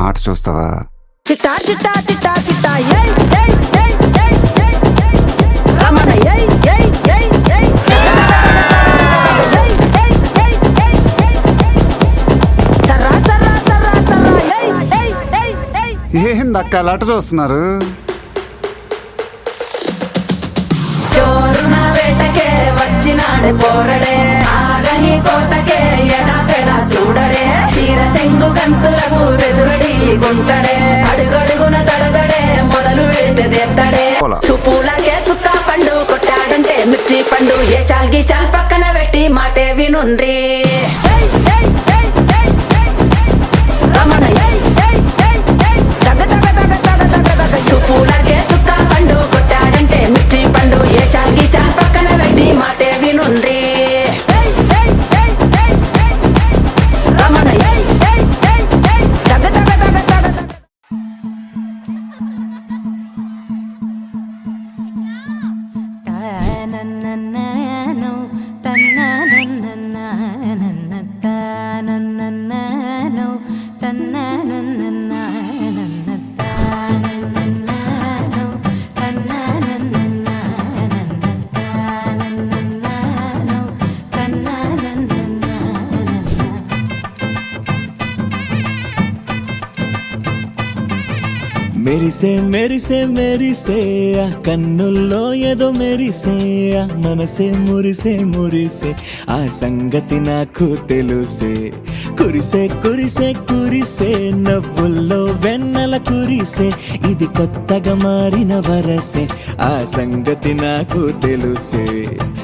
ఆట చూస్తావా? చిట్టా చిట్టా చిట్టా చిట్టా ఏయ్ ఏయ్ ఏయ్ ఏయ్ ఏయ్ రమణ ఏయ్ ఏయ్ ఏయ్ ఏయ్ ఏయ్ ఏయ్ ఏయ్ ఏయ్ చర్రా చర్రా చర్రా చర్రా ఏయ్ ఏయ్ ఏయ్ ఏయ్. ఏందక్క అలా ఆట చూస్తున్నారు? చోరున వేటకే వచ్చినాడు పోరడే, ఆగని కోతకే ఎడపెడ చూడడే, తీర సెంగు కంతులకు బెదురడి గుంటడే, అడుగడుగున దడదడే మొదలు వెళితే తెత్తడే, సుపూలకే చుక్క పండు కొట్టాడంటే మిర్చి పండు, ఏ చాల్గి చాల్ పక్కన పెట్టి మాటే వినుండ్రి. రమణ తగ తగ తగ తగ తగ తగ సుపూలకే చుక్క పండు కొట్టాడంటే మిర్చి పండు, ఏ చాల్గి చాల్ పక్కన పెట్టి మాటే వినుండ్రి. రమణ తగ తగ తగ తగ తగ. మెరిసే మెరిసే మెరిసే ఆ కన్నుల్లో ఏదో మెరిసే, ఆ మనసే మురిసే మురిసే, ఆ సంగతి నాకు తెలుసే. కురిసే కురిసే కురిసే నవ్వుల్లో వెన్నెల కురిసే, ఇది కొత్తగా మారిన వరసే, ఆ సంగతి నాకు తెలుసే.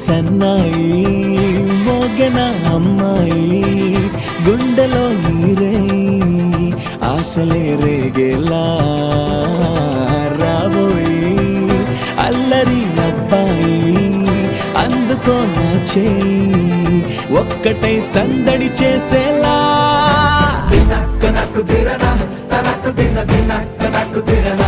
సన్నాయి మోగన అమ్మాయి గుండెలో ఈరే, ఆశలే రేగేలా రాబోయి అల్లరి అబ్బాయి, అందుకో నా చేయి ఒక్కటై సందడి చేసేలా. దినక్క నాకు దిరనా తనకు దిన దినక్క నాకు దిరనా